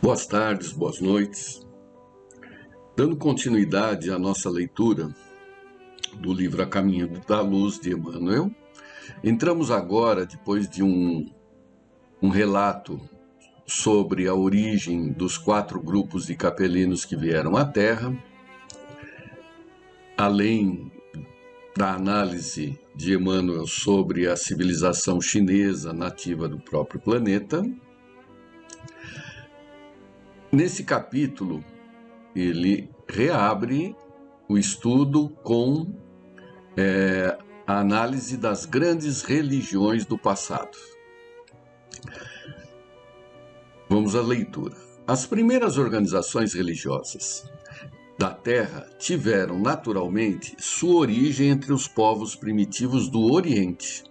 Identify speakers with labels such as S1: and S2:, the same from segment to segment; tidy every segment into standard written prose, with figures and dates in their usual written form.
S1: Boas tardes, boas noites. Dando continuidade à nossa leitura do livro A Caminho da Luz de Emmanuel, entramos agora, depois de um relato sobre a origem dos 4 grupos de capelinos que vieram à Terra, além da análise de Emmanuel sobre a civilização chinesa nativa do próprio planeta. Nesse capítulo, ele reabre o estudo com a análise das grandes religiões do passado. Vamos à leitura. As primeiras organizações religiosas da Terra tiveram naturalmente sua origem entre os povos primitivos do Oriente,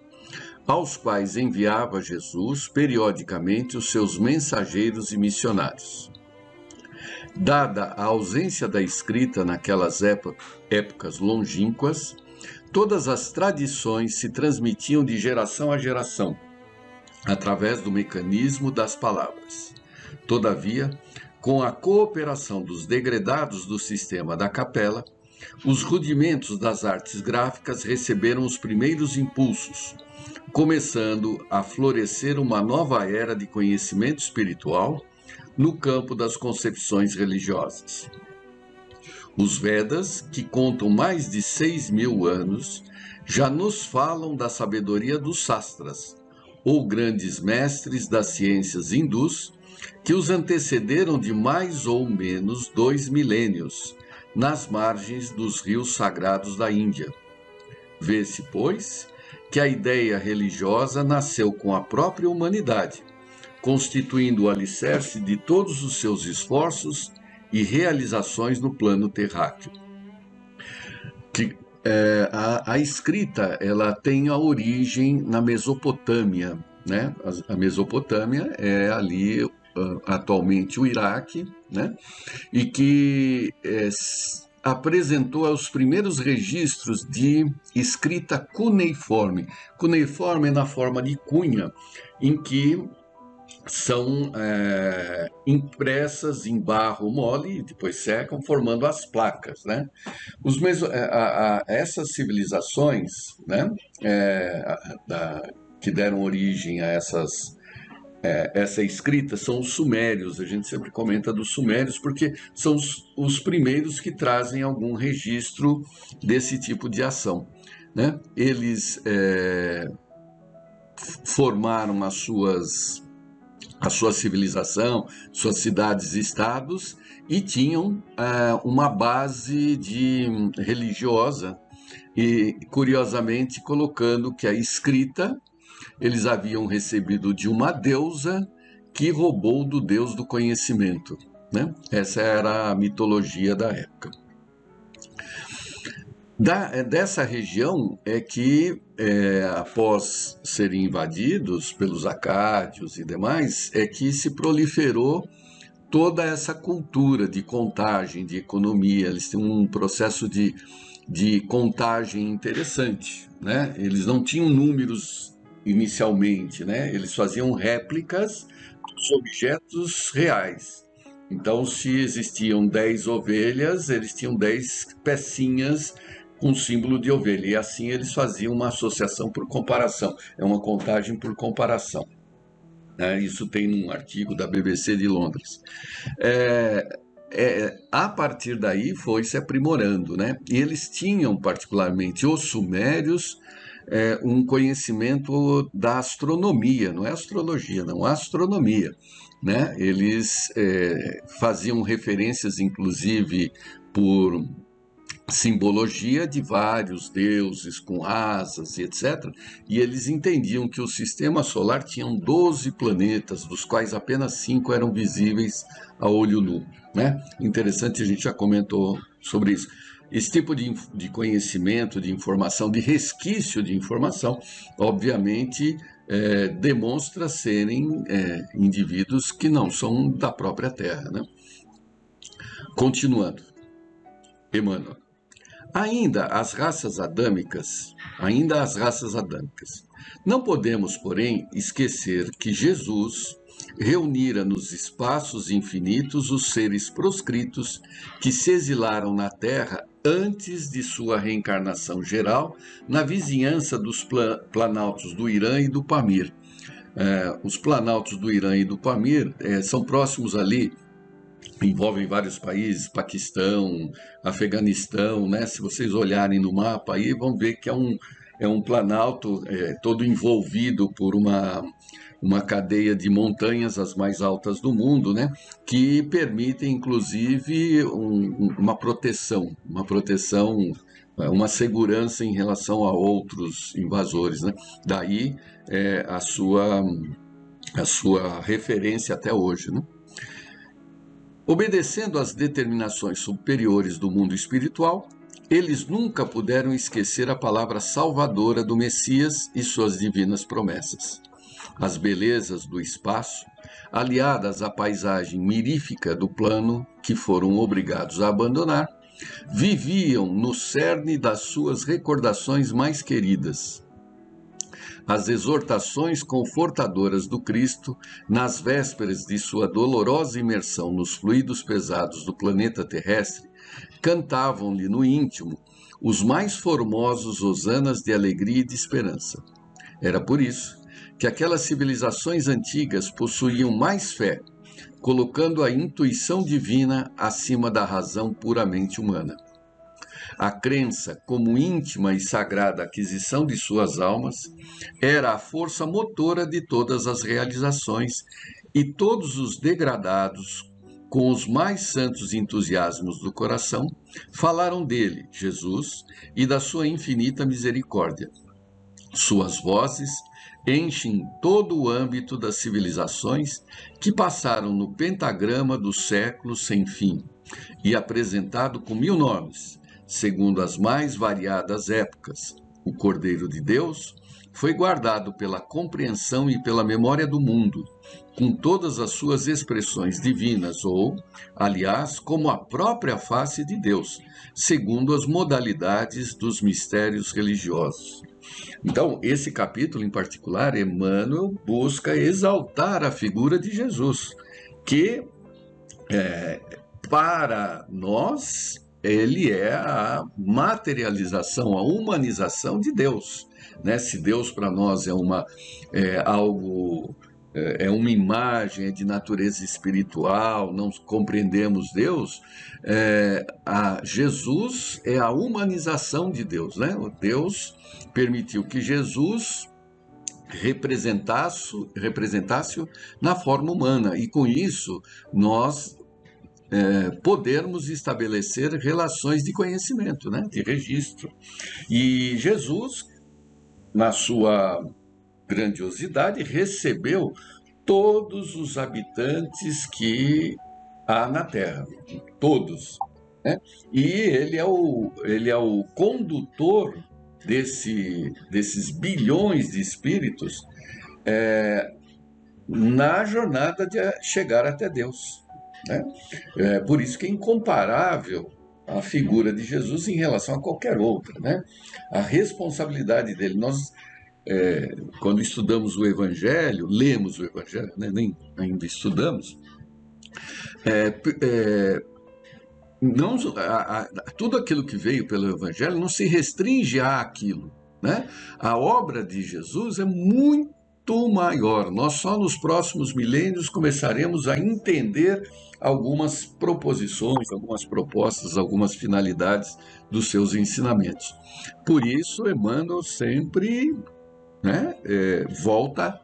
S1: aos quais enviava Jesus periodicamente os seus mensageiros e missionários. Dada a ausência da escrita naquelas épocas longínquas, todas as tradições se transmitiam de geração a geração, através do mecanismo das palavras. Todavia, com a cooperação dos degredados do sistema da capela, os rudimentos das artes gráficas receberam os primeiros impulsos, começando a florescer uma nova era de conhecimento espiritual no campo das concepções religiosas. Os Vedas, que contam mais de 6.000 anos, já nos falam da sabedoria dos Sastras, ou grandes mestres das ciências hindus, que os antecederam de mais ou menos 2 milênios, nas margens dos rios sagrados da Índia. Vê-se, pois, que a ideia religiosa nasceu com a própria humanidade, constituindo o alicerce de todos os seus esforços e realizações no plano terráqueo. A escrita ela tem a origem na Mesopotâmia, né? A Mesopotâmia é ali atualmente o Iraque, né? E que apresentou os primeiros registros de escrita cuneiforme. Cuneiforme na forma de cunha, em que são impressas em barro mole e depois secam, formando as placas, né? Essas civilizações, né, que deram origem a essa escrita são os sumérios. A gente sempre comenta dos sumérios porque são os primeiros que trazem algum registro desse tipo de ação, né? Eles formaram a sua civilização, suas cidades e estados, e tinham uma base religiosa, e curiosamente colocando que a escrita eles haviam recebido de uma deusa que roubou do deus do conhecimento, né? Essa era a mitologia da época. Dessa região é que, após serem invadidos pelos acádios e demais, é que se proliferou toda essa cultura de contagem, de economia. Eles têm um processo de contagem interessante, né? Eles não tinham números inicialmente, né? Eles faziam réplicas dos objetos reais. Então, se existiam 10 ovelhas, eles tinham 10 pecinhas com símbolo de ovelha, e assim eles faziam uma associação por comparação, é uma contagem por comparação. Isso tem num artigo da BBC de Londres. A partir daí foi se aprimorando, né? E eles tinham, particularmente os sumérios, um conhecimento da astronomia, não é astrologia, não, astronomia, né? Eles faziam referências, inclusive, por simbologia de vários deuses com asas e etc. E eles entendiam que o sistema solar tinha 12 planetas, dos quais apenas 5 eram visíveis a olho nu, né? Interessante, a gente já comentou sobre isso. Esse tipo de conhecimento, de informação, de resquício de informação, obviamente demonstra serem indivíduos que não são da própria Terra, né? Continuando, Emmanuel. Ainda as raças adâmicas. Não podemos, porém, esquecer que Jesus reunira nos espaços infinitos os seres proscritos que se exilaram na Terra antes de sua reencarnação geral na vizinhança dos planaltos do Irã e do Pamir. Os planaltos do Irã e do Pamir são próximos ali, envolvem vários países, Paquistão, Afeganistão, né? Se vocês olharem no mapa aí, vão ver que é um planalto todo envolvido por uma cadeia de montanhas, as mais altas do mundo, né? Que permitem, inclusive, uma proteção, uma segurança em relação a outros invasores, né? Daí a sua referência até hoje, né? Obedecendo às determinações superiores do mundo espiritual, eles nunca puderam esquecer a palavra salvadora do Messias e suas divinas promessas. As belezas do espaço, aliadas à paisagem mirífica do plano que foram obrigados a abandonar, viviam no cerne das suas recordações mais queridas. As exortações confortadoras do Cristo, nas vésperas de sua dolorosa imersão nos fluidos pesados do planeta terrestre, cantavam-lhe no íntimo os mais formosos hosanas de alegria e de esperança. Era por isso que aquelas civilizações antigas possuíam mais fé, colocando a intuição divina acima da razão puramente humana. A crença, como íntima e sagrada aquisição de suas almas, era a força motora de todas as realizações, e todos os degradados, com os mais santos entusiasmos do coração, falaram dele, Jesus, e da sua infinita misericórdia. Suas vozes enchem todo o âmbito das civilizações que passaram no pentagrama dos séculos sem fim, e apresentado com 1000 nomes, segundo as mais variadas épocas. O Cordeiro de Deus foi guardado pela compreensão e pela memória do mundo, com todas as suas expressões divinas, ou, aliás, como a própria face de Deus, segundo as modalidades dos mistérios religiosos. Então, esse capítulo em particular, Emmanuel busca exaltar a figura de Jesus, que, para nós, ele é a materialização, a humanização de Deus, né? Se Deus para nós é uma imagem, é de natureza espiritual, não compreendemos Deus, Jesus é a humanização de Deus, né? Deus permitiu que Jesus representasse-o na forma humana, e com isso nós podermos estabelecer relações de conhecimento, né, de registro. E Jesus, na sua grandiosidade, recebeu todos os habitantes que há na Terra, todos, né? E ele é o condutor desses bilhões de espíritos na jornada de chegar até Deus, né? Por isso que é incomparável a figura de Jesus em relação a qualquer outra, né? A responsabilidade dele. Nós, quando estudamos o Evangelho, lemos o Evangelho, né? Nem ainda estudamos, não, tudo aquilo que veio pelo Evangelho não se restringe àquilo, né? A obra de Jesus é muito maior. Nós só nos próximos milênios começaremos a entender algumas proposições, algumas propostas, algumas finalidades dos seus ensinamentos. Por isso, Emmanuel sempre, né, volta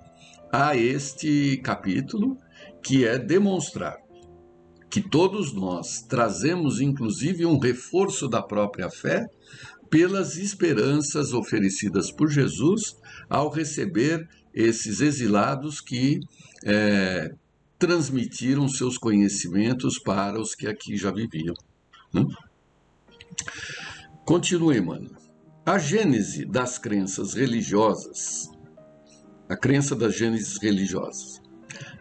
S1: a este capítulo, que é demonstrar que todos nós trazemos, inclusive, um reforço da própria fé pelas esperanças oferecidas por Jesus ao receber esses exilados que transmitiram seus conhecimentos para os que aqui já viviam, né? Continue, mano. A gênese das crenças religiosas, a crença das gêneses religiosas.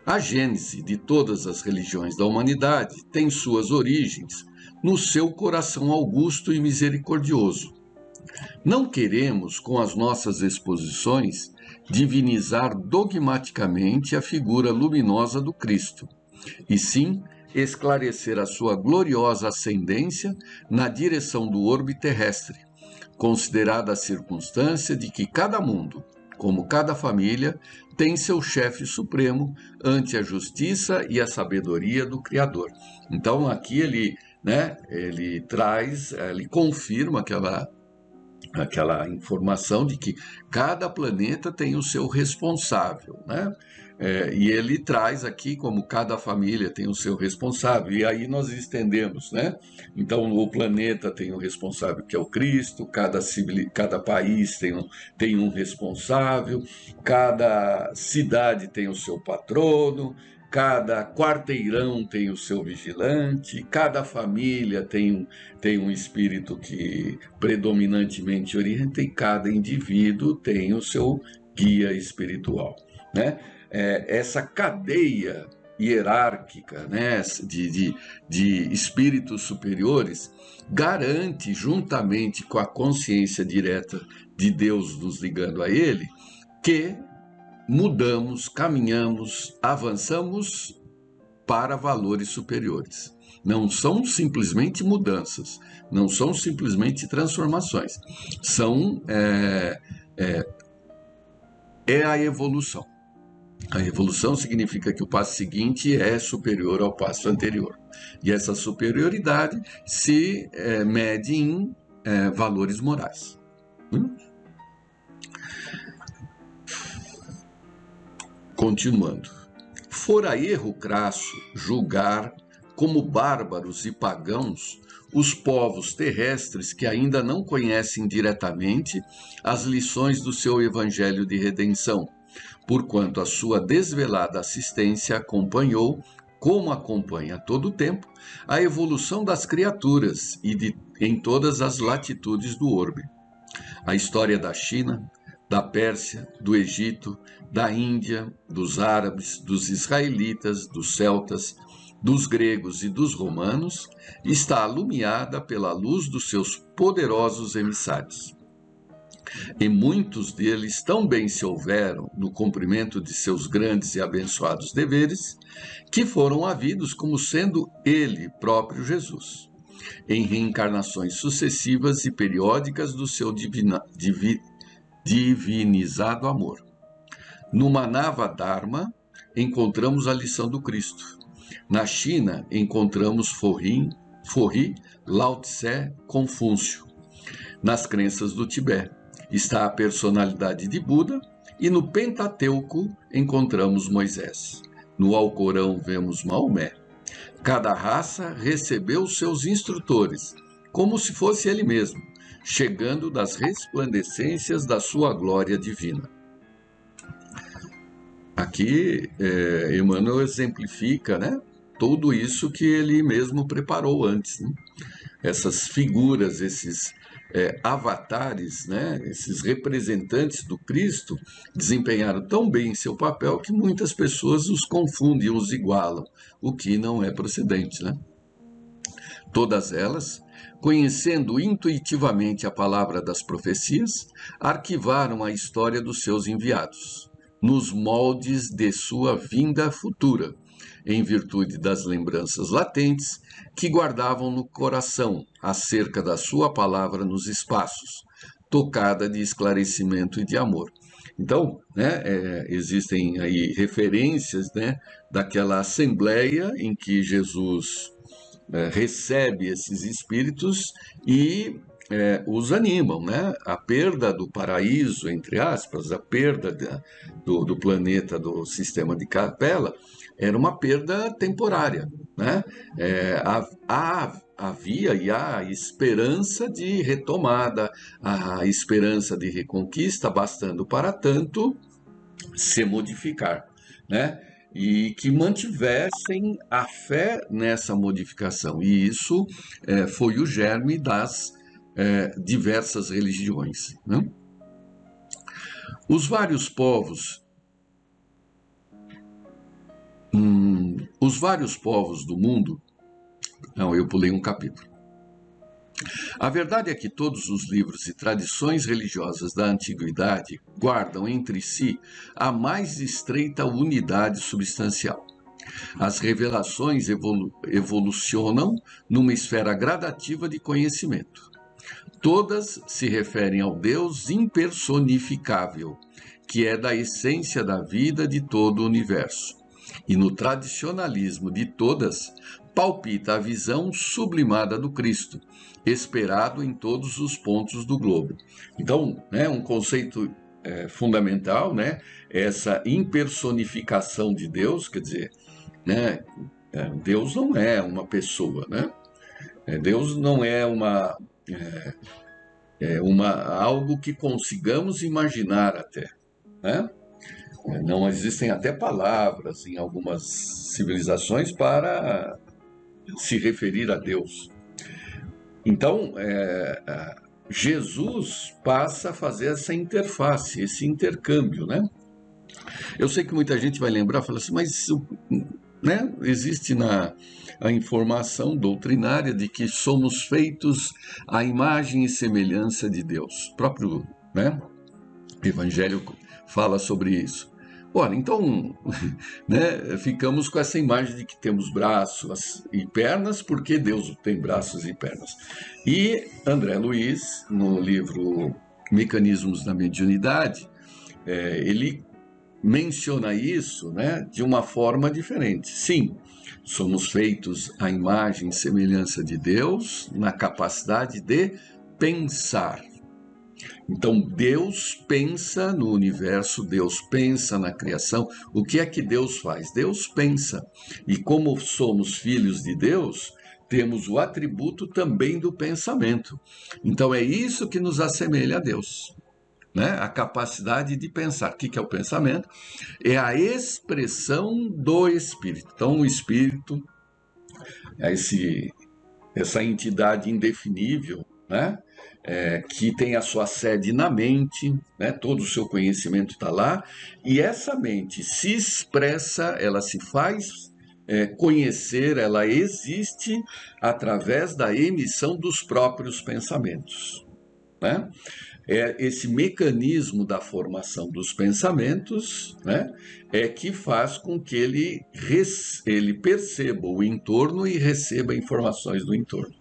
S1: A gênese de todas as religiões da humanidade tem suas origens no seu coração augusto e misericordioso. Não queremos, com as nossas exposições, divinizar dogmaticamente a figura luminosa do Cristo, e sim esclarecer a sua gloriosa ascendência na direção do orbe terrestre, considerada a circunstância de que cada mundo, como cada família, tem seu chefe supremo ante a justiça e a sabedoria do Criador. Então aqui ele traz, ele confirma aquela informação de que cada planeta tem o seu responsável, né? E ele traz aqui como cada família tem o seu responsável, e aí nós estendemos, né? Então o planeta tem um responsável que é o Cristo, cada país tem um responsável, cada cidade tem o seu patrono, cada quarteirão tem o seu vigilante, cada família tem um espírito que predominantemente orienta, e cada indivíduo tem o seu guia espiritual, né? Essa cadeia hierárquica, né, de espíritos superiores garante, juntamente com a consciência direta de Deus nos ligando a Ele, que mudamos, caminhamos, avançamos para valores superiores. Não são simplesmente mudanças, não são simplesmente transformações, é a evolução. A evolução significa que o passo seguinte é superior ao passo anterior. E essa superioridade se mede em valores morais. Continuando. Fora erro crasso julgar como bárbaros e pagãos os povos terrestres que ainda não conhecem diretamente as lições do seu evangelho de redenção, porquanto a sua desvelada assistência acompanhou, como acompanha a todo tempo, a evolução das criaturas em todas as latitudes do orbe. A história da China, da Pérsia, do Egito, da Índia, dos árabes, dos israelitas, dos celtas, dos gregos e dos romanos está alumiada pela luz dos seus poderosos emissários. E muitos deles tão bem se houveram no cumprimento de seus grandes e abençoados deveres, que foram havidos como sendo ele próprio Jesus, em reencarnações sucessivas e periódicas do seu divinizado amor. No Manava Dharma encontramos a lição do Cristo. Na China encontramos Forri, Lao Tse, Confúcio. Nas crenças do Tibete está a personalidade de Buda, e no Pentateuco encontramos Moisés. No Alcorão vemos Maomé. Cada raça recebeu seus instrutores, como se fosse ele mesmo, chegando das resplandecências da sua glória divina. Aqui, Emmanuel exemplifica, né, tudo isso que ele mesmo preparou antes, né? Essas figuras, esses avatares, né, esses representantes do Cristo, desempenharam tão bem seu papel que muitas pessoas os confundem, os igualam, o que não é procedente, né? Todas elas, conhecendo intuitivamente a palavra das profecias, arquivaram a história dos seus enviados, nos moldes de sua vinda futura, em virtude das lembranças latentes que guardavam no coração acerca da sua palavra nos espaços, tocada de esclarecimento e de amor. Então, né, existem aí referências, né, daquela assembleia em que Jesus recebe esses espíritos e os animam, né? A perda do paraíso, entre aspas, a perda do planeta do sistema de Capela era uma perda temporária, né? Havia e há esperança de retomada, a esperança de reconquista, bastando para tanto se modificar, né? E que mantivessem a fé nessa modificação. E isso foi o germe das diversas religiões, né? Os vários povos do mundo... Não, eu pulei um capítulo. A verdade é que todos os livros e tradições religiosas da antiguidade guardam entre si a mais estreita unidade substancial. As revelações evolucionam numa esfera gradativa de conhecimento. Todas se referem ao Deus impersonificável, que é da essência da vida de todo o universo. E no tradicionalismo de todas, palpita a visão sublimada do Cristo, esperado em todos os pontos do globo. Então, um conceito fundamental, essa impersonificação de Deus, quer dizer, Deus não é uma pessoa, Deus não é algo que consigamos imaginar até, Não existem até palavras em algumas civilizações para se referir a Deus. Então, Jesus passa a fazer essa interface, esse intercâmbio, Eu sei que muita gente vai lembrar, fala assim, mas existe a informação doutrinária de que somos feitos à imagem e semelhança de Deus. O próprio Evangelho fala sobre isso. Ora, então, ficamos com essa imagem de que temos braços e pernas, porque Deus tem braços e pernas. E André Luiz, no livro Mecanismos da Mediunidade, ele menciona isso de uma forma diferente. Sim, somos feitos à imagem e semelhança de Deus na capacidade de pensar. Então, Deus pensa no universo, Deus pensa na criação. O que é que Deus faz? Deus pensa. E como somos filhos de Deus, temos o atributo também do pensamento. Então, é isso que nos assemelha a Deus. A capacidade de pensar. O que é o pensamento? É a expressão do Espírito. Então, o Espírito é essa entidade indefinível, que tem a sua sede na mente, todo o seu conhecimento está lá, e essa mente se expressa, ela se faz conhecer, ela existe através da emissão dos próprios pensamentos. Esse mecanismo da formação dos pensamentos é que faz com que ele perceba o entorno e receba informações do entorno.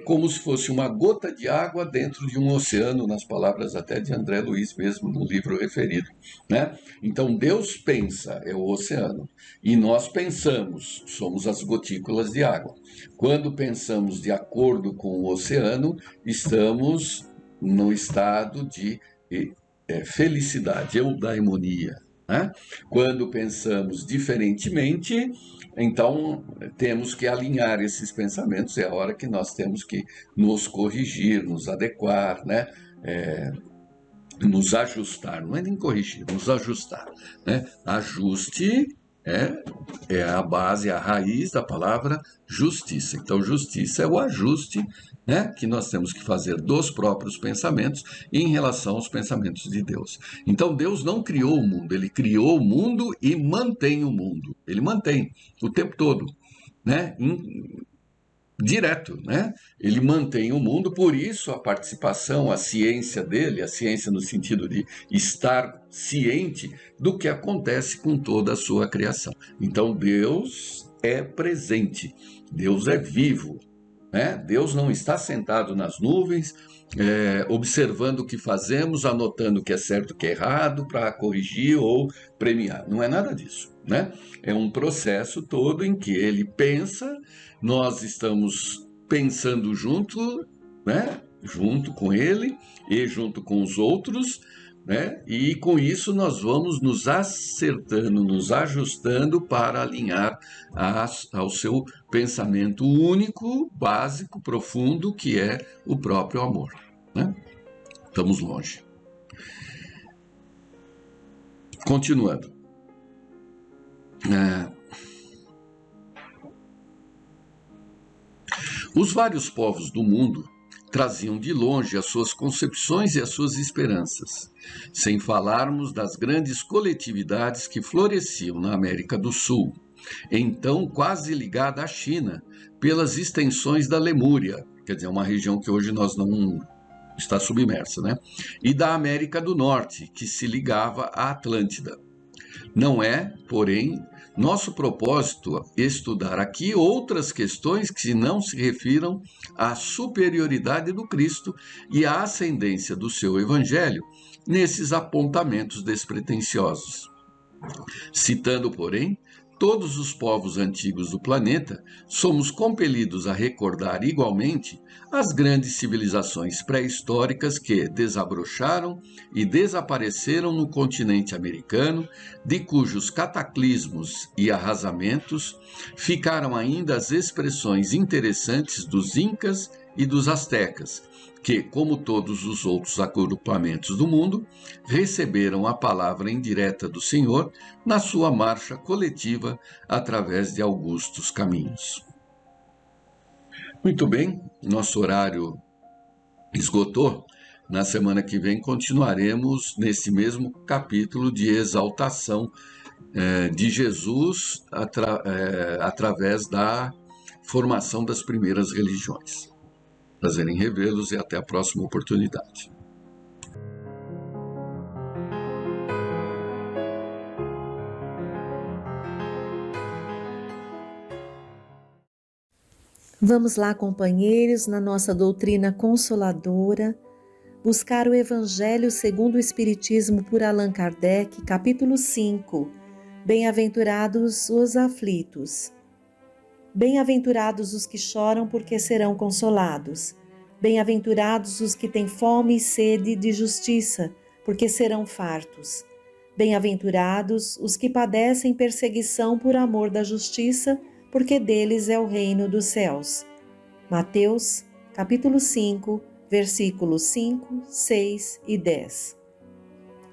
S1: Como se fosse uma gota de água dentro de um oceano, nas palavras até de André Luiz mesmo, no livro referido. Então, Deus pensa, é o oceano, e nós pensamos, somos as gotículas de água. Quando pensamos de acordo com o oceano, estamos no estado de felicidade, eudaimonia. Quando pensamos diferentemente, então temos que alinhar esses pensamentos, é a hora que nós temos que nos corrigir, nos adequar, nos ajustar, não é nem corrigir, nos ajustar. Ajuste é a base, a raiz da palavra justiça. Então, justiça é o ajuste que nós temos que fazer dos próprios pensamentos em relação aos pensamentos de Deus. Então, Deus não criou o mundo, ele criou o mundo e mantém o mundo. Ele mantém o tempo todo, direto, Ele mantém o mundo, por isso a participação, a ciência dele, a ciência no sentido de estar ciente do que acontece com toda a sua criação. Então, Deus é presente, Deus é vivo, Deus não está sentado nas nuvens, observando o que fazemos, anotando o que é certo e o que é errado para corrigir ou premiar. Não é nada disso. É um processo todo em que ele pensa, nós estamos pensando junto com ele e junto com os outros, e com isso nós vamos nos acertando, nos ajustando para alinhar ao seu pensamento único, básico, profundo, que é o próprio amor. Estamos longe. Continuando. Os vários povos do mundo traziam de longe as suas concepções e as suas esperanças, sem falarmos das grandes coletividades que floresciam na América do Sul, então quase ligada à China, pelas extensões da Lemúria, quer dizer, uma região que hoje nós não está submersa, né? E da América do Norte, que se ligava à Atlântida. Não é, porém, nosso propósito estudar aqui outras questões que não se refiram à superioridade do Cristo e à ascendência do seu Evangelho nesses apontamentos despretensiosos. Citando, porém, todos os povos antigos do planeta, somos compelidos a recordar igualmente as grandes civilizações pré-históricas que desabrocharam e desapareceram no continente americano, de cujos cataclismos e arrasamentos ficaram ainda as expressões interessantes dos Incas e dos Astecas, que, como todos os outros agrupamentos do mundo, receberam a palavra indireta do Senhor na sua marcha coletiva através de augustos caminhos. Muito bem, nosso horário esgotou. Na semana que vem continuaremos nesse mesmo capítulo de exaltação de Jesus através da formação das primeiras religiões. Prazer em revê-los e até a próxima oportunidade.
S2: Vamos lá, companheiros, na nossa doutrina consoladora, buscar o Evangelho segundo o Espiritismo por Allan Kardec, capítulo 5. Bem-aventurados os aflitos. Bem-aventurados os que choram, porque serão consolados. Bem-aventurados os que têm fome e sede de justiça, porque serão fartos. Bem-aventurados os que padecem perseguição por amor da justiça, porque deles é o reino dos céus. Mateus, capítulo 5, versículos 5, 6 e 10.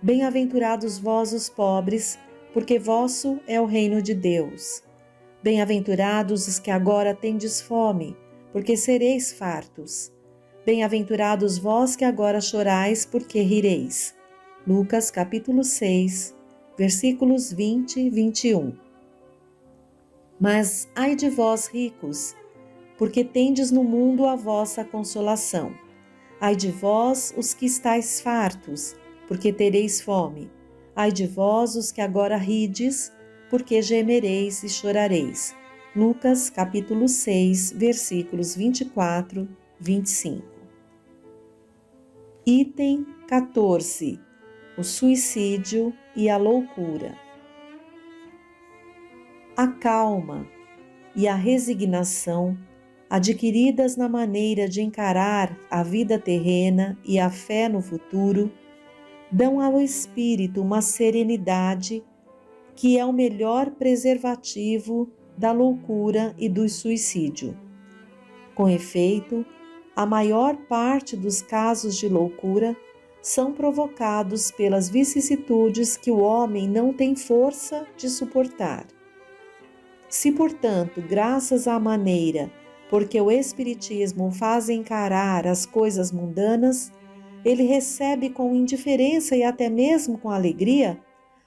S2: Bem-aventurados vós os pobres, porque vosso é o reino de Deus. Bem-aventurados os que agora tendes fome, porque sereis fartos. Bem-aventurados vós que agora chorais, porque rireis. Lucas, capítulo 6, versículos 20 e 21. Mas ai de vós, ricos, porque tendes no mundo a vossa consolação. Ai de vós, os que estáis fartos, porque tereis fome. Ai de vós, os que agora rides, porque gemereis e chorareis. Lucas, capítulo 6, versículos 24, 25. Item 14. O suicídio e a loucura. A calma e a resignação, adquiridas na maneira de encarar a vida terrena e a fé no futuro, dão ao espírito uma serenidade que é o melhor preservativo da loucura e do suicídio. Com efeito, a maior parte dos casos de loucura são provocados pelas vicissitudes que o homem não tem força de suportar. Se, portanto, graças à maneira porque o Espiritismo faz encarar as coisas mundanas, ele recebe com indiferença e até mesmo com alegria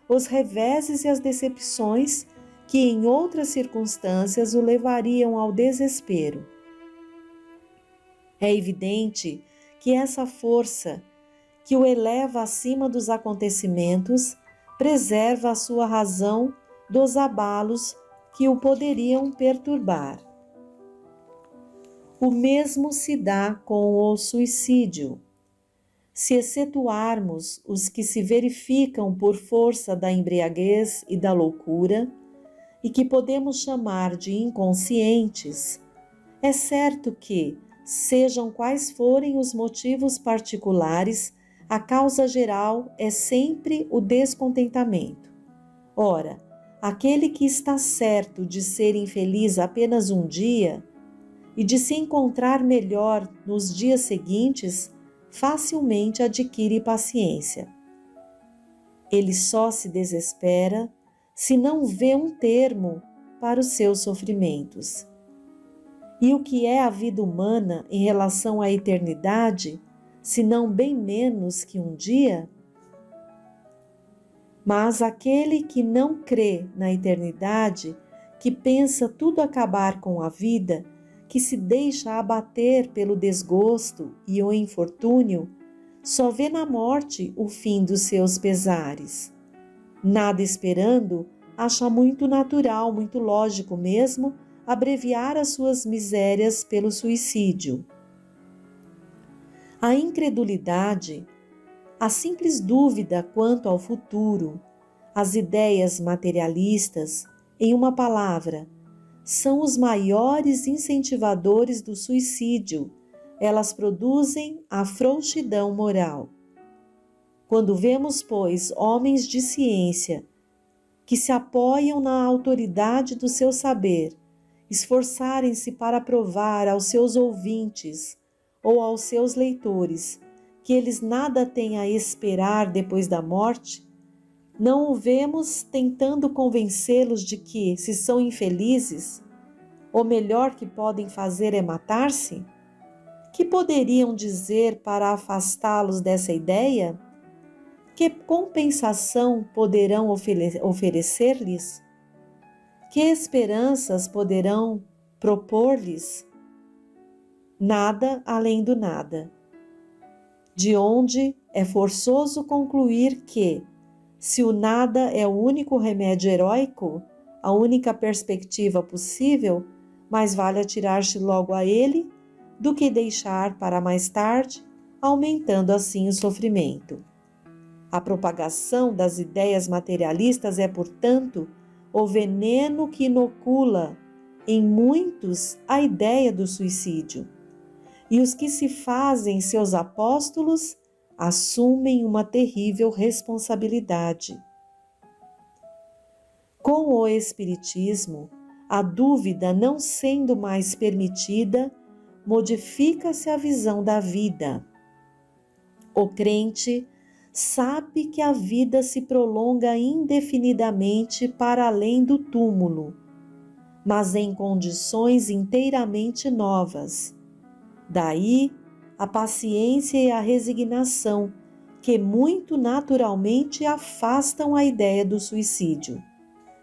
S2: os reveses e as decepções que em outras circunstâncias o levariam ao desespero. É evidente que essa força que o eleva acima dos acontecimentos preserva a sua razão dos abalos que o poderiam perturbar. O mesmo se dá com o suicídio. Se excetuarmos os que se verificam por força da embriaguez e da loucura, e que podemos chamar de inconscientes, é certo que, sejam quais forem os motivos particulares, a causa geral é sempre o descontentamento. Ora, aquele que está certo de ser infeliz apenas um dia e de se encontrar melhor nos dias seguintes, facilmente adquire paciência. Ele só se desespera se não vê um termo para os seus sofrimentos. E o que é a vida humana em relação à eternidade, se não bem menos que um dia? Mas aquele que não crê na eternidade que pensa tudo acabar com a vida, que se deixa abater pelo desgosto e o infortúnio, só vê na morte o fim dos seus pesares. Nada esperando, acha muito natural, muito lógico mesmo, abreviar as suas misérias pelo suicídio. A incredulidade, a simples dúvida quanto ao futuro, as ideias materialistas, em uma palavra, são os maiores incentivadores do suicídio. Elas produzem a frouxidão moral. Quando vemos, pois, homens de ciência que se apoiam na autoridade do seu saber, esforçarem-se para provar aos seus ouvintes ou aos seus leitores que eles nada têm a esperar depois da morte, não o vemos tentando convencê-los de que, se são infelizes, o melhor que podem fazer é matar-se? Que poderiam dizer para afastá-los dessa ideia? Que compensação poderão oferecer-lhes? Que esperanças poderão propor-lhes? Nada além do nada. De onde é forçoso concluir que, se o nada é o único remédio heróico, a única perspectiva possível, mais vale atirar-se logo a ele do que deixar para mais tarde, aumentando assim o sofrimento. A propagação das ideias materialistas é, portanto, o veneno que inocula em muitos a ideia do suicídio. E os que se fazem seus apóstolos assumem uma terrível responsabilidade. Com o Espiritismo, a dúvida não sendo mais permitida, modifica-se a visão da vida. O crente sabe que a vida se prolonga indefinidamente para além do túmulo, mas em condições inteiramente novas. Daí a paciência e a resignação, que muito naturalmente afastam a ideia do suicídio.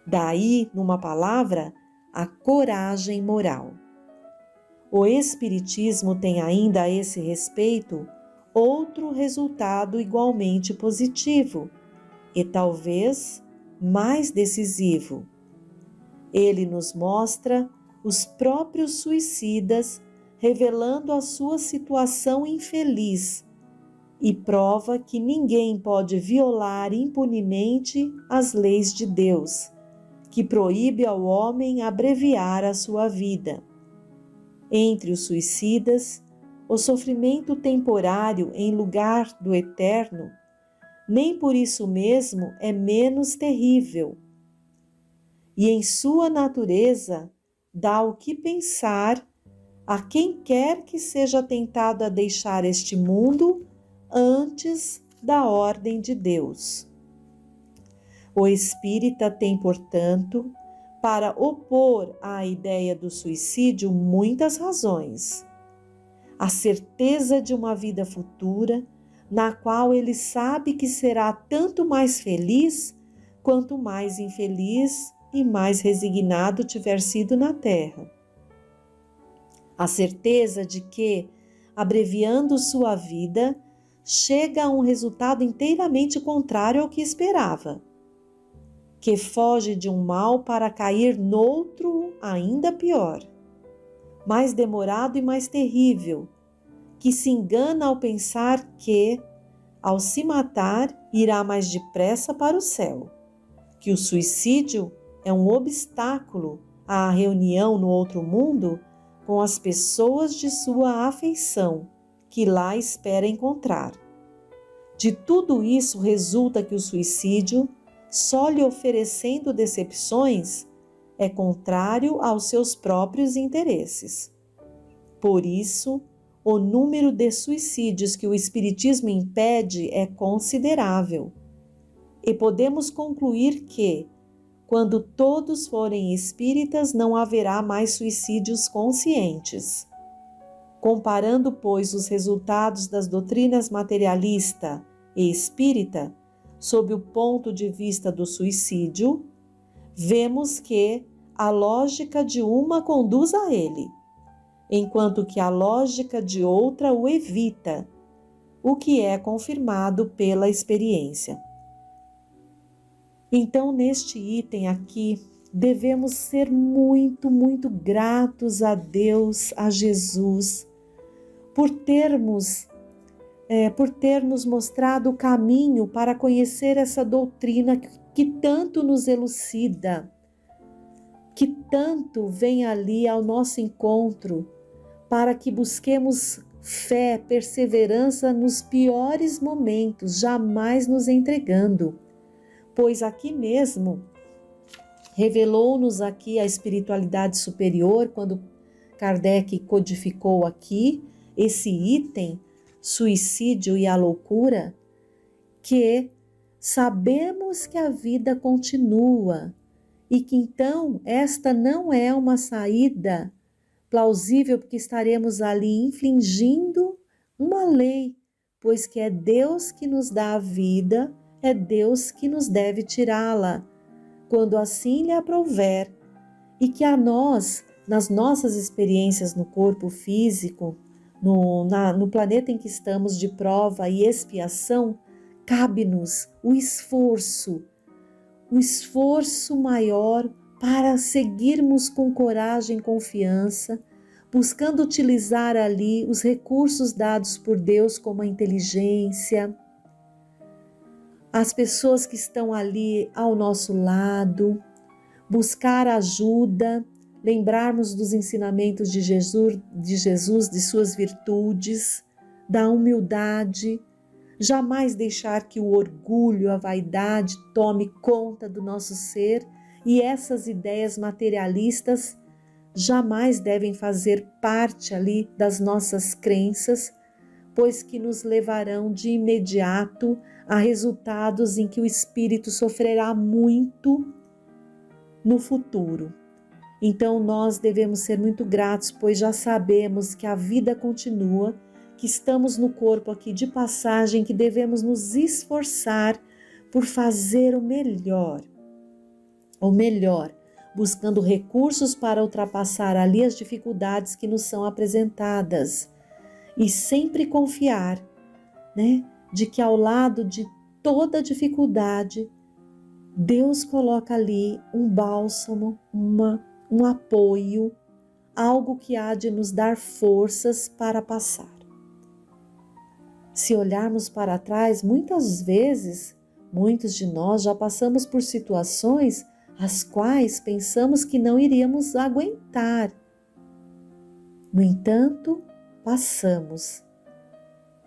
S2: Daí, numa palavra, a coragem moral. O Espiritismo tem ainda a esse respeito outro resultado igualmente positivo e talvez mais decisivo. Ele nos mostra os próprios suicidas revelando a sua situação infeliz e prova que ninguém pode violar impunemente as leis de Deus, que proíbe ao homem abreviar a sua vida. Entre os suicidas, o sofrimento temporário em lugar do eterno, nem por isso mesmo é menos terrível. E em sua natureza dá o que pensar a quem quer que seja tentado a deixar este mundo antes da ordem de Deus. O espírita tem, portanto, para opor à ideia do suicídio muitas razões. A certeza de uma vida futura, na qual ele sabe que será tanto mais feliz quanto mais infeliz e mais resignado tiver sido na terra. A certeza de que, abreviando sua vida, chega a um resultado inteiramente contrário ao que esperava, que foge de um mal para cair noutro ainda pior, mais demorado e mais terrível, que se engana ao pensar que, ao se matar, irá mais depressa para o céu, que o suicídio é um obstáculo à reunião no outro mundo com as pessoas de sua afeição, que lá espera encontrar. De tudo isso resulta que o suicídio, só lhe oferecendo decepções, é contrário aos seus próprios interesses. Por isso, o número de suicídios que o Espiritismo impede é considerável. E podemos concluir que, quando todos forem espíritas, não haverá mais suicídios conscientes. Comparando, pois, os resultados das doutrinas materialista e espírita, sob o ponto de vista do suicídio, vemos que a lógica de uma conduz a ele, enquanto que a lógica de outra o evita, o que é confirmado pela experiência. Então, neste item aqui, devemos ser muito, muito gratos a Deus, a Jesus, por termos mostrado o caminho para conhecer essa doutrina que tanto nos elucida, que tanto vem ali ao nosso encontro, para que busquemos fé, perseverança nos piores momentos, jamais nos entregando. Pois aqui mesmo, revelou-nos aqui a espiritualidade superior, quando Kardec codificou aqui esse item, suicídio e a loucura, que sabemos que a vida continua e que então esta não é uma saída plausível, porque estaremos ali infringindo uma lei, pois que é Deus que nos dá a vida, é Deus que nos deve tirá-la, quando assim lhe aprouver, e que a nós, nas nossas experiências no corpo físico, no planeta em que estamos de prova e expiação, cabe-nos o esforço maior para seguirmos com coragem e confiança, buscando utilizar ali os recursos dados por Deus, como a inteligência, as pessoas que estão ali ao nosso lado, buscar ajuda, lembrarmos dos ensinamentos de Jesus, de suas virtudes, da humildade, jamais deixar que o orgulho, a vaidade tome conta do nosso ser, e essas ideias materialistas jamais devem fazer parte ali das nossas crenças, pois que nos levarão de imediato a resultados em que o espírito sofrerá muito no futuro. Então nós devemos ser muito gratos, pois já sabemos que a vida continua, que estamos no corpo aqui de passagem, que devemos nos esforçar por fazer o melhor, buscando recursos para ultrapassar ali as dificuldades que nos são apresentadas e sempre confiar, de que ao lado de toda dificuldade, Deus coloca ali um bálsamo, um apoio, algo que há de nos dar forças para passar. Se olharmos para trás, muitas vezes, muitos de nós já passamos por situações as quais pensamos que não iríamos aguentar. No entanto, passamos.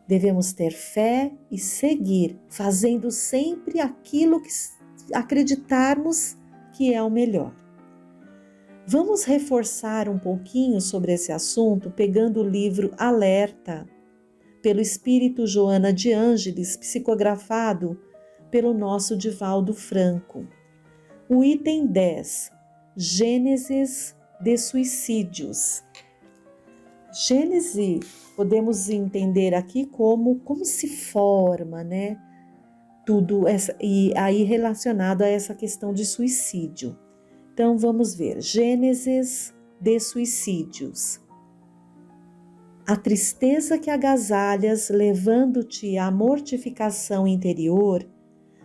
S2: Devemos ter fé e seguir, fazendo sempre aquilo que acreditarmos que é o melhor. Vamos reforçar um pouquinho sobre esse assunto pegando o livro Alerta, pelo espírito Joana de Ângeles, psicografado pelo nosso Divaldo Franco. O item 10, Gênesis de suicídios. Gênese, podemos entender aqui como se forma, tudo e aí relacionado a essa questão de suicídio. Então vamos ver, Gênesis de suicídios. A tristeza que agasalhas, levando-te à mortificação interior,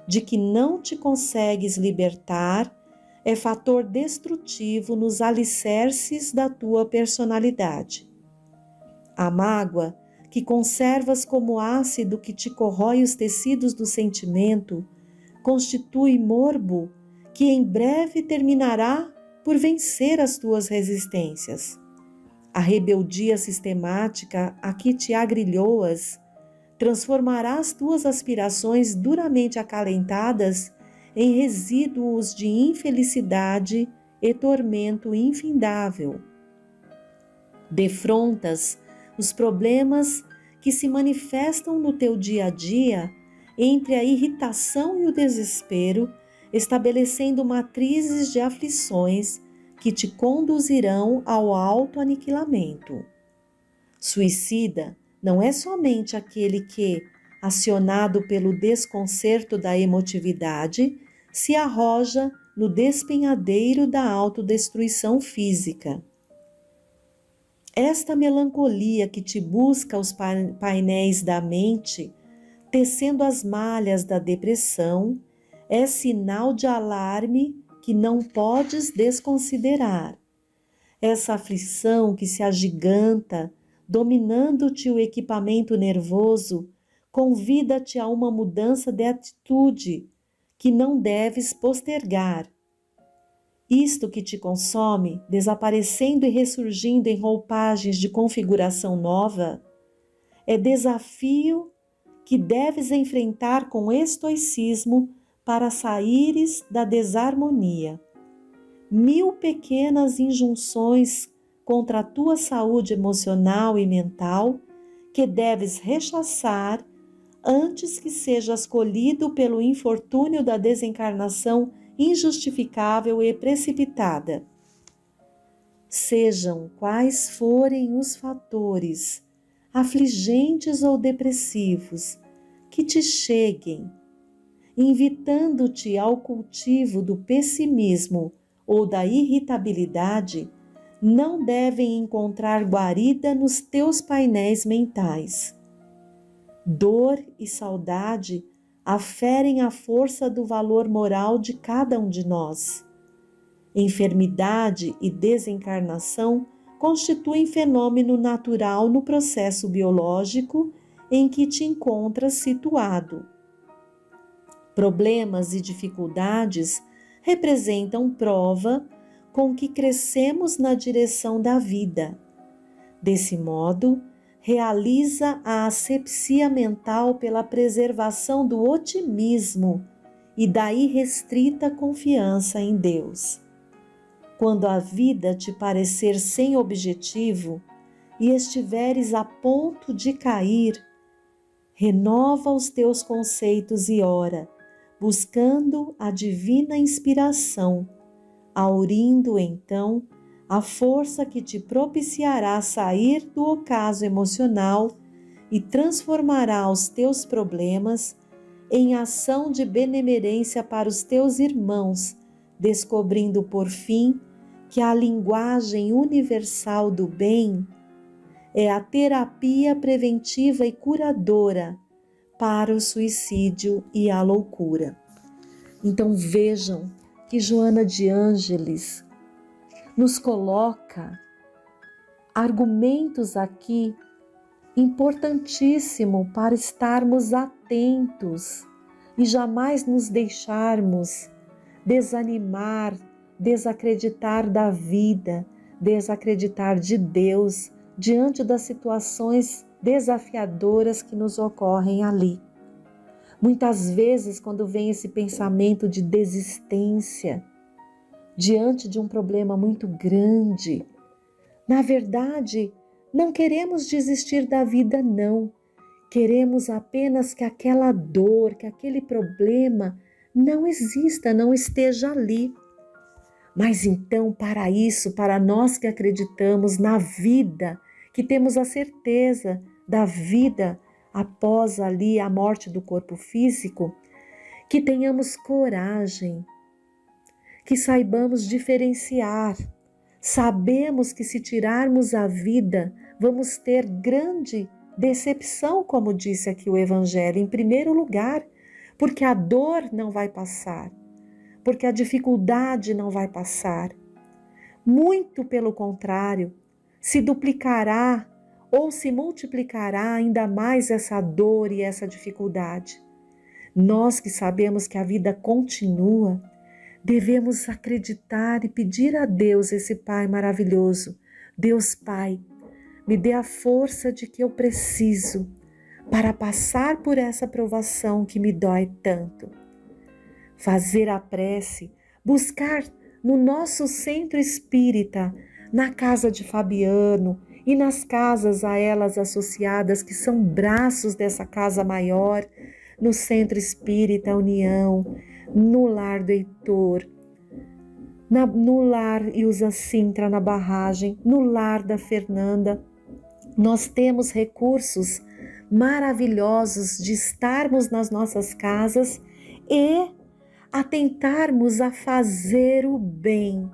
S2: de que não te consegues libertar, é fator destrutivo nos alicerces da tua personalidade. A mágoa, que conservas como ácido que te corrói os tecidos do sentimento, constitui morbo que em breve terminará por vencer as tuas resistências. A rebeldia sistemática a que te agrilhoas transformará as tuas aspirações duramente acalentadas em resíduos de infelicidade e tormento infindável. Defrontas os problemas que se manifestam no teu dia a dia entre a irritação e o desespero, estabelecendo matrizes de aflições que te conduzirão ao autoaniquilamento. Suicida não é somente aquele que, acionado pelo desconcerto da emotividade, se arroja no despenhadeiro da autodestruição física. Esta melancolia que te busca aos painéis da mente, tecendo as malhas da depressão, é sinal de alarme que não podes desconsiderar. Essa aflição que se agiganta, dominando-te o equipamento nervoso, convida-te a uma mudança de atitude que não deves postergar. Isto que te consome, desaparecendo e ressurgindo em roupagens de configuração nova, é desafio que deves enfrentar com estoicismo para saíres da desarmonia. 1000 pequenas injunções contra a tua saúde emocional e mental que deves rechaçar antes que sejas colhido pelo infortúnio da desencarnação injustificável e precipitada. Sejam quais forem os fatores, afligentes ou depressivos, que te cheguem, invitando-te ao cultivo do pessimismo ou da irritabilidade, não devem encontrar guarida nos teus painéis mentais. Dor e saudade aferem a força do valor moral de cada um de nós. Enfermidade e desencarnação constituem fenômeno natural no processo biológico em que te encontras situado. Problemas e dificuldades representam prova com que crescemos na direção da vida. Desse modo, realiza a asepsia mental pela preservação do otimismo e da irrestrita confiança em Deus. Quando a vida te parecer sem objetivo e estiveres a ponto de cair, renova os teus conceitos e ora, buscando a divina inspiração, aurindo então a força que te propiciará sair do ocaso emocional e transformará os teus problemas em ação de benemerência para os teus irmãos, descobrindo por fim que a linguagem universal do bem é a terapia preventiva e curadora para o suicídio e a loucura. Então vejam que Joana de Ângeles nos coloca argumentos aqui importantíssimos para estarmos atentos e jamais nos deixarmos desanimar, desacreditar da vida, desacreditar de Deus diante das situações desafiadoras que nos ocorrem ali. Muitas vezes, quando vem esse pensamento de desistência, diante de um problema muito grande, na verdade, não queremos desistir da vida, não. Queremos apenas que aquela dor, que aquele problema não exista, não esteja ali. Mas então, para isso, para nós que acreditamos na vida, que temos a certeza da vida após ali a morte do corpo físico, que tenhamos coragem, que saibamos diferenciar. Sabemos que se tirarmos a vida, vamos ter grande decepção, como disse aqui o Evangelho, em primeiro lugar, porque a dor não vai passar, porque a dificuldade não vai passar. Muito pelo contrário, se duplicará ou se multiplicará ainda mais essa dor e essa dificuldade. Nós que sabemos que a vida continua, devemos acreditar e pedir a Deus, esse Pai maravilhoso. Deus Pai, me dê a força de que eu preciso para passar por essa provação que me dói tanto. Fazer a prece, buscar no nosso centro espírita, na casa de Fabiano e nas casas a elas associadas, que são braços dessa casa maior, no Centro Espírita União, no Lar do Heitor, no Lar Ilza Sintra, na Barragem, no Lar da Fernanda. Nós temos recursos maravilhosos de estarmos nas nossas casas e atentarmos a fazer o bem,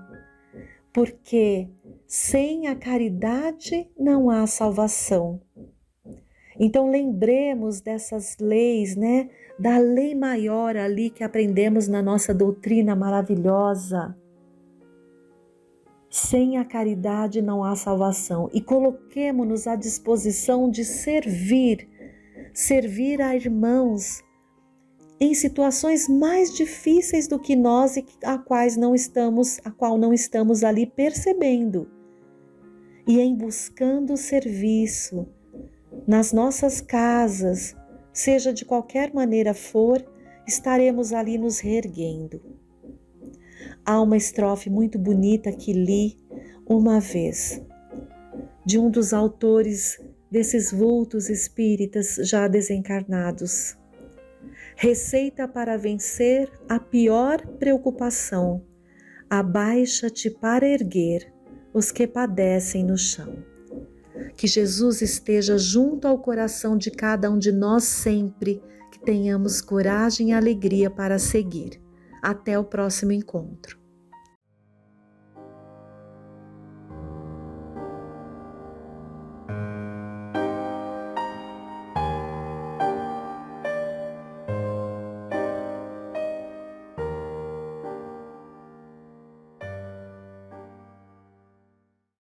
S2: porque sem a caridade não há salvação. Então lembremos dessas leis, né? Da lei maior ali que aprendemos na nossa doutrina maravilhosa. Sem a caridade não há salvação. E coloquemo-nos à disposição de servir a irmãos em situações mais difíceis do que nós e a qual não estamos ali percebendo. E em buscando serviço nas nossas casas, seja de qualquer maneira for, estaremos ali nos reerguendo. Há uma estrofe muito bonita que li uma vez, de um dos autores desses vultos espíritas já desencarnados. Receita para vencer a pior preocupação: abaixa-te para erguer os que padecem no chão. Que Jesus esteja junto ao coração de cada um de nós sempre, que tenhamos coragem e alegria para seguir. Até o próximo encontro.